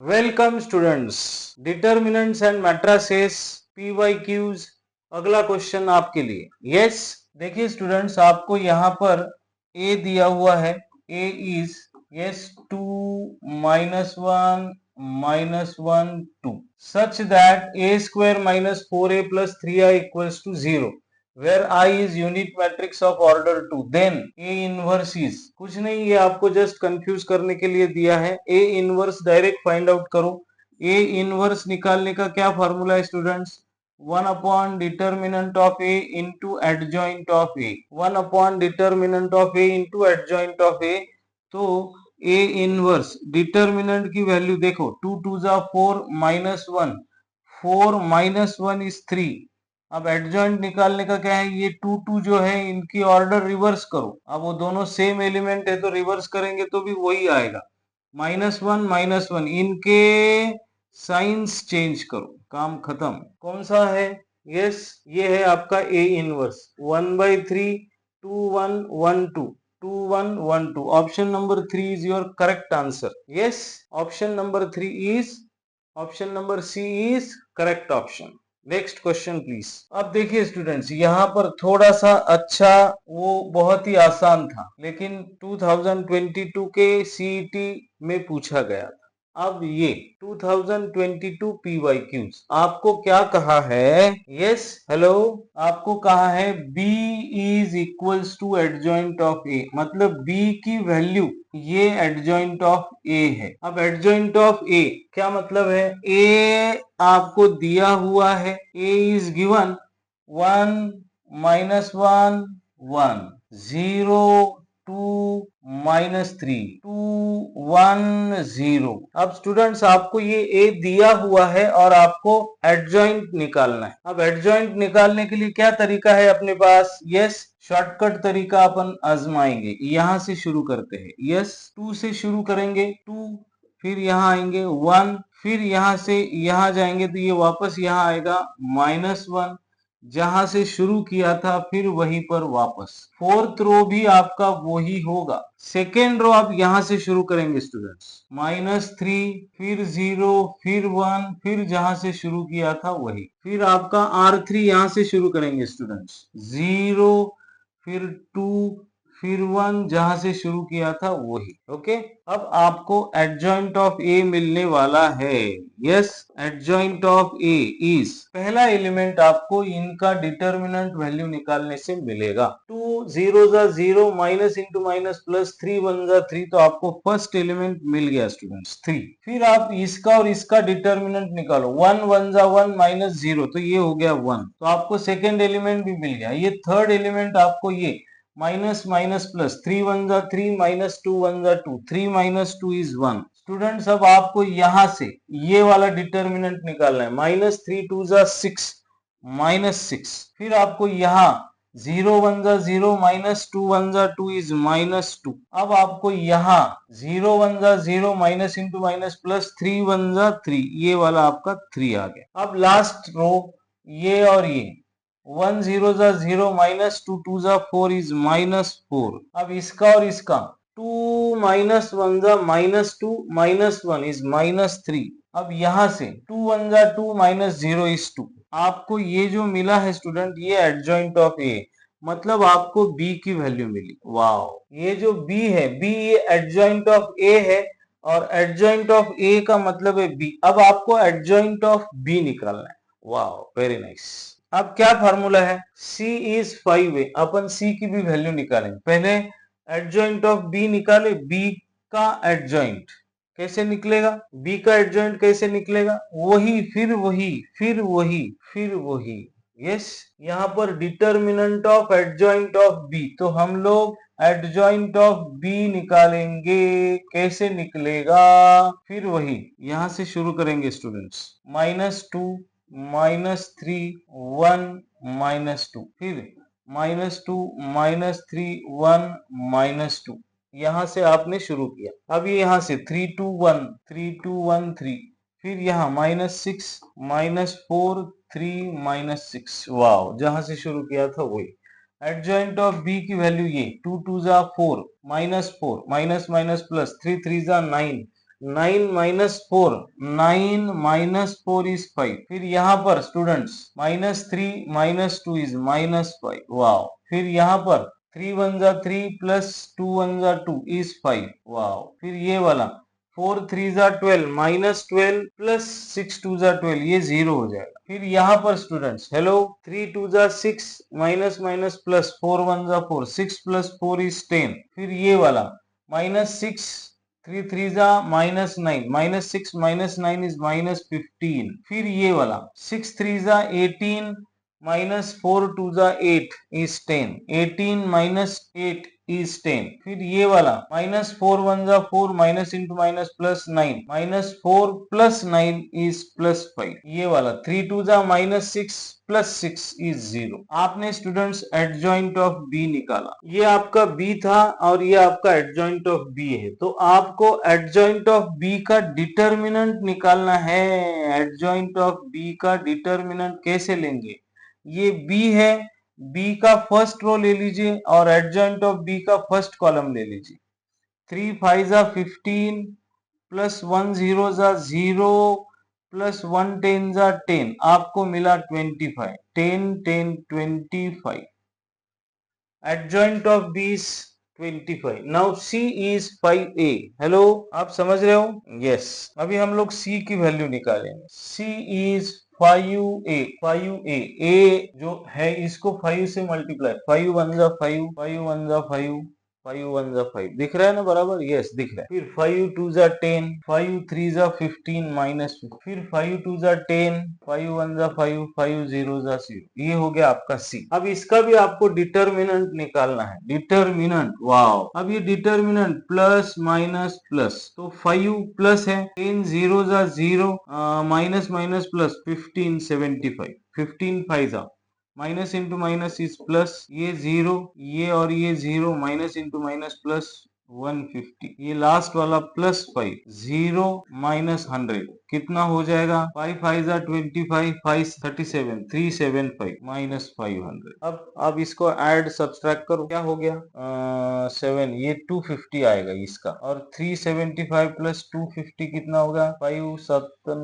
Welcome students, determinants and matrices PYQs। अगला question आपके लिए। यस, देखिए स्टूडेंट्स, आपको यहाँ पर a दिया हुआ है। a is yes 2 -1 -1 2 such that a square minus 4a plus 3i equals to 0 where I is unit matrix of order 2 then A inverse is, कुछ नहीं, ये आपको जस्ट कंफ्यूज करने के लिए दिया है। A inverse direct find out करो। A इनवर्स निकालने का क्या फॉर्मूला है students? 1 upon determinant of A into adjoint of A, 1 upon determinant of A into adjoint of A। तो A इनवर्स डिटर्मिनेंट की वैल्यू देखो, 2 2 जा 4 -1, 4 -1 इज 3। अब एडजॉइंट निकालने का क्या है? ये 2 2 जो है इनकी ऑर्डर रिवर्स करो। अब वो दोनों सेम एलिमेंट है तो रिवर्स करेंगे तो भी वही आएगा। -1 इनके साइंस चेंज करो, काम खत्म। कौन सा है? यस, ये है आपका A inverse 1/3 2 1 1 2 2 1 1 2। Option number 3 is your correct answer. Yes, option number 3 is, option number C is correct option. Next question please. अब देखिए स्टूडेंट्स, यहाँ पर थोड़ा सा अच्छा, वो बहुत ही आसान था लेकिन 2022 के सीईटी में पूछा गया था। अब ये 2022 PYQs आपको क्या कहा है? यस, हेलो, आपको कहा है B is equals to adjoint of A, मतलब B की वैल्यू ये एडजॉइंट ऑफ A है। अब एडजॉइंट ऑफ A क्या मतलब है? A आपको दिया हुआ है, A इज गिवन 1 -1 1 0 2 -3 2 1 0। अब स्टूडेंट्स, आपको ये A दिया हुआ है और आपको एडजॉइंट निकालना है। अब एडजॉइंट निकालने के लिए क्या तरीका है अपने पास? यस, शॉर्टकट तरीका अपन आजमाएंगे। यहां से शुरू करते हैं। यस, 2 से शुरू करेंगे, 2, फिर यहाँ आएंगे 1, फिर यहाँ से यहाँ जाएंगे तो ये वापस यहाँ आएगा -1, जहां से शुरू किया था फिर वहीं पर वापस। फोर्थ रो भी आपका वही होगा। सेकेंड रो आप यहां से शुरू करेंगे स्टूडेंट्स, -3, फिर 0, फिर 1, फिर जहां से शुरू किया था वही। फिर आपका R3 यहां से शुरू करेंगे स्टूडेंट्स, 0, फिर 2, फिर 1, जहां से शुरू किया था वही। ओके, अब आपको एडजॉइंट ऑफ ए मिलने वाला है। Yes, adjoint of A is, पहला एलिमेंट आपको इनका डिटर्मिनेंट वैल्यू निकालने से मिलेगा। 2 0 जा 0, माइनस इंटू माइनस प्लस, 3 1 जा 3, तो आपको फर्स्ट एलिमेंट मिल गया स्टूडेंट्स 3। फिर आप इसका और इसका डिटर्मिनेंट निकालो, 1 1 जा 1 -0, तो ये हो गया 1, तो आपको सेकेंड एलिमेंट भी मिल गया। ये थर्ड एलिमेंट आपको ये माइनस माइनस प्लस, 3 1 जा 3 -2 1 जा 2, 3 -2 इज 1। स्टूडेंट्स, अब आपको यहां से ये वाला डिटर्मिनेंट निकालना है। -3 2 जा 6 -6, फिर आपको यहाँ 0 1 जा 0 -2 1 जा 2 इज -2। अब आपको यहाँ 0 1 जा 0 माइनस इंटू माइनस प्लस, 3 1 जा 3, ये वाला आपका 3 आ गया। अब लास्ट रो ये और ये 1 0 जा 0 -2 2 जा 4 इज -4। अब इसका और इसका 2 -1 जा -2 -1 इज -3। अब यहां से 2 1 जा 2 -0 इज 2। आपको ये जो मिला है स्टूडेंट, ये एडजॉइंट ऑफ ए, मतलब आपको B की वैल्यू मिली। वाओ, ये जो B है, B ये एडजॉइंट ऑफ A है और एडजॉइंट ऑफ A का मतलब है B। अब आपको एडजॉइंट ऑफ B निकालना है। Wow, very nice. अब क्या फार्मूला है? C इज 5 है, अपन C की भी वैल्यू निकालेंगे। पहले एडजॉइंट ऑफ B निकाले, B का एडजॉइंट कैसे निकलेगा? B का एडजॉइंट कैसे निकलेगा? वही, फिर वही, फिर वही, फिर वही। यस, यहाँ पर determinant of adjoint of B, तो हम लोग एडजॉइंट ऑफ B निकालेंगे। कैसे निकलेगा? फिर वही, यहां से शुरू करेंगे स्टूडेंट्स, -2 -3 1 -2, फिर -2 -3 1 -2, यहां से आपने शुरू किया। अब ये यहां से 3 2 1 3 2 1 3, फिर यहाँ -6 -4 3 -6। वाओ, जहां से शुरू किया था वही। एडजॉइंट ऑफ B की वैल्यू ये 2 2 जा 4 -4 माइनस माइनस प्लस, 3 3 जा 9 9 माइनस 4, 9 माइनस 4 इज 5। फिर यहाँ पर स्टूडेंट्स -3 माइनस 2 इज -5। वाओ। फिर यहाँ पर 3 1 जा 3 प्लस 2 1 जा 2 इज 5। वाओ। फिर ये वाला 4 3 जा 12 माइनस 12 प्लस 6 2 जा 12, ये 0 हो जाएगा। फिर यहाँ पर स्टूडेंट्स हेलो 3 2 जा 6 माइनस माइनस प्लस 4 1 जा 4, 6 प्लस 4 इज 10। फिर ये वाला -6 3 3 जा -9, -6 -9 इज -15। फिर ये वाला 6 3 जा 18 -4 2 जा 8 इज 10, 18 माइनस 8 is 10। फिर ये वाला -4 1 जा 4, minus into minus plus 9, -4 plus 9 is +5। ये वाला 3 2 जा -6 प्लस 6 is 0। आपने स्टूडेंट्स एडजॉइंट ऑफ बी निकाला। ये आपका बी था और ये आपका एडजॉइंट ऑफ बी है। तो आपको एडजॉइंट ऑफ बी का डिटर्मिनेंट निकालना है। एडजॉइंट ऑफ बी का डिटर्मिनेंट कैसे लेंगे? ये बी है, बी का फर्स्ट रो ले लीजिए और एडजॉइंट ऑफ बी का फर्स्ट कॉलम ले लीजिए। 3 5 जा 15 प्लस 1 0 जा 0 प्लस 1 10 जा 10, आपको मिला 25। 10 10 25। Adjoint of B is 25। Now C is 5a। Hello, आप समझ रहे हो? यस। अभी हम लोग सी की वैल्यू निकालेंगे। सी इज 5a। 5a ए जो है इसको 5 से मल्टीप्लाई, 5 1 जा 5, 5 1 जा 5, 5 1 जा 5, दिख रहा है ना बराबर? यस दिख रहा है। फिर 5 2 जा 10, 5 3 जा 15 माइनस, फिर 5 2 जा 10, 5 1 जा 5, 5 0 जा 0। ये हो गया आपका सी। अब इसका भी आपको डिटर्मिनेंट निकालना है। Determinant, wow. अब ये डिटर्मिनेंट प्लस माइनस प्लस, तो 5 प्लस है, 10 0 जा 0, माइनस माइनस प्लस 15 75, 15 5 जा minus into minus is plus, ये 0, ये और ये 0, माइनस इंटू माइनस प्लस 150, ये लास्ट वाला प्लस 5, 0 माइनस 100 कितना हो जाएगा? 5 5 जा 25, 5 37, 375 माइनस 500। अब इसको ऐड सब्सट्रैक्ट करो, क्या हो गया? 7, ये 250 आएगा इसका, और 375 प्लस 250 कितना होगा? 5 7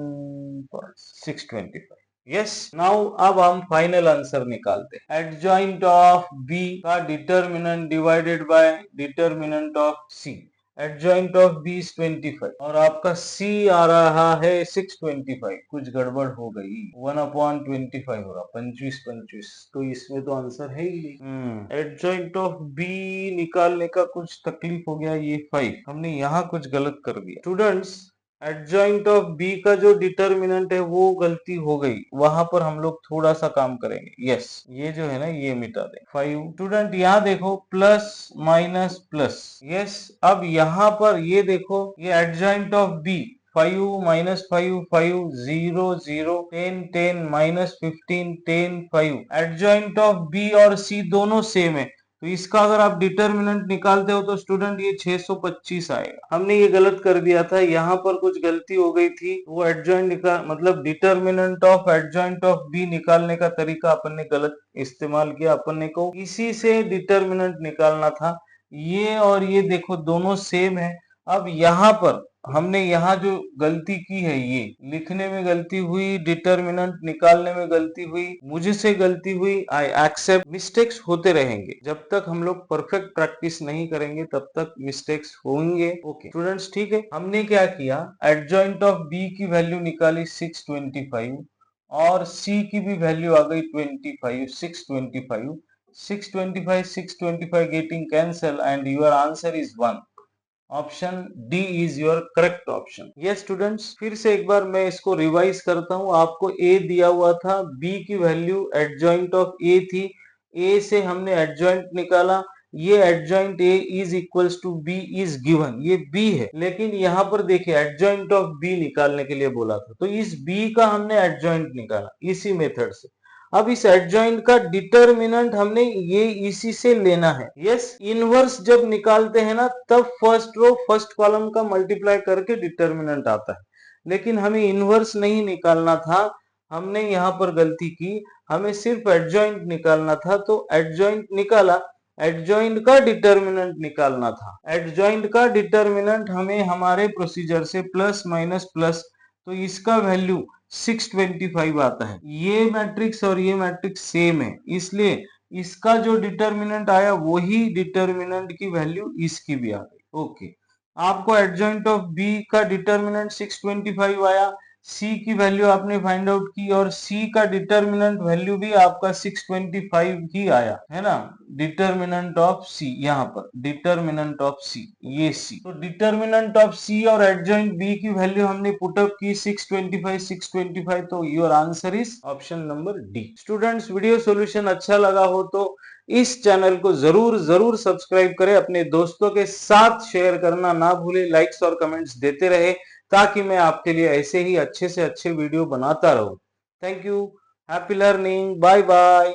625। यस। नाउ अब हम फाइनल आंसर निकालते हैं। एडजॉइंट ऑफ बी का determinant divided by determinant of C. Adjoint of B is 25 और आपका सी आ रहा है 625। कुछ गड़बड़ हो गई, 1/25 होगा, 25 25, तो इसमें तो आंसर है ही नहीं। एडजॉइंट ऑफ बी निकालने का कुछ तकलीफ हो गया, ये 5 हमने यहाँ कुछ गलत कर दिया। स्टूडेंट्स, एडजॉइंट ऑफ बी का जो डिटर्मिनेंट है वो गलती हो गई, वहां पर हम लोग थोड़ा सा काम करेंगे। यस, ये जो है ना ये मिटा दें। 5 स्टूडेंट यहाँ देखो प्लस माइनस प्लस। यस, अब यहाँ पर ये देखो, ये adjoint of B 5 minus 5 5 0 0 10 10 minus 15 10 5। Adjoint of B और सी दोनों सेम है, तो इसका अगर आप डिटर्मिनेंट निकालते हो तो स्टूडेंट ये 625 आएगा। हमने ये गलत कर दिया था, यहाँ पर कुछ गलती हो गई थी, वो एडजॉइंट निकाल मतलब determinant of adjoint of B निकालने का तरीका अपन ने गलत इस्तेमाल किया। अपन ने को इसी से डिटर्मिनेंट निकालना था। ये और ये देखो दोनों सेम है। अब यहाँ पर हमने यहाँ जो गलती की है, ये लिखने में गलती हुई, डिटर्मिनेंट निकालने में गलती हुई, मुझसे गलती हुई, आई एक्सेप्ट। मिस्टेक्स होते रहेंगे, जब तक हम लोग परफेक्ट प्रैक्टिस नहीं करेंगे तब तक मिस्टेक्स होंगे। ओके स्टूडेंट्स, ठीक है। हमने क्या किया, एडजॉइंट ऑफ बी की वैल्यू निकाली 625 और सी की भी वैल्यू आ गई 25, 625, 625 625 getting cancel and your answer is 1। Option D is your correct option. Yes students, फिर से एक बार मैं इसको रिवाइज करता हूं। आपको ए दिया हुआ था, बी की वैल्यू एडजॉइंट ऑफ ए थी, ए से हमने एडजॉइंट निकाला, ये adjoint A is equals to B is given, ये बी है। लेकिन यहाँ पर देखिए एडजॉइंट ऑफ बी निकालने के लिए बोला था, तो इस बी का हमने एडजॉइंट निकाला इसी मेथड से। अब इस एडजॉइंट का डिटर्मिनेंट हमने ये इसी से लेना है। यस, इनवर्स जब निकालते हैं ना तब फर्स्ट रो फर्स्ट कॉलम का मल्टीप्लाई करके डिटर्मिनेंट आता है, लेकिन हमें इनवर्स नहीं निकालना था। हमने यहाँ पर गलती की, हमें सिर्फ एडजॉइंट निकालना था, तो एडजॉइंट निकाला एडजॉइंट का डिटर्मिनेंट निकालना था। एडजॉइंट का डिटर्मिनेंट हमें हमारे प्रोसीजर से प्लस माइनस प्लस, तो इसका वैल्यू 625 आता है। ये मैट्रिक्स और ये मैट्रिक्स सेम है, इसलिए इसका जो डिटर्मिनेंट आया वही डिटर्मिनेंट की वैल्यू इसकी भी आ गई। ओके, आपको एडजॉइंट ऑफ बी का डिटर्मिनेंट 625 आया, सी की वैल्यू आपने फाइंड आउट की और सी का डिटर्मिनेंट वैल्यू भी आपका 625 ही आया है ना। डिटर्मिनेंट ऑफ सी, यहाँ पर डिटर्मिनेंट ऑफ सी, ये सी, तो डिटर्मिनेंट ऑफ सी और एडजॉइंट बी की वैल्यू हमने पुटअप की 625, तो your answer is option number D. Students, video solution अच्छा लगा हो तो इस चैनल को जरूर जरूर सब्सक्राइब करें, अपने दोस्तों के साथ शेयर करना ना भूलें, लाइक्स और कमेंट्स देते रहे ताकि मैं आपके लिए ऐसे ही अच्छे से अच्छे वीडियो बनाता रहूं। Thank you, happy learning, bye bye.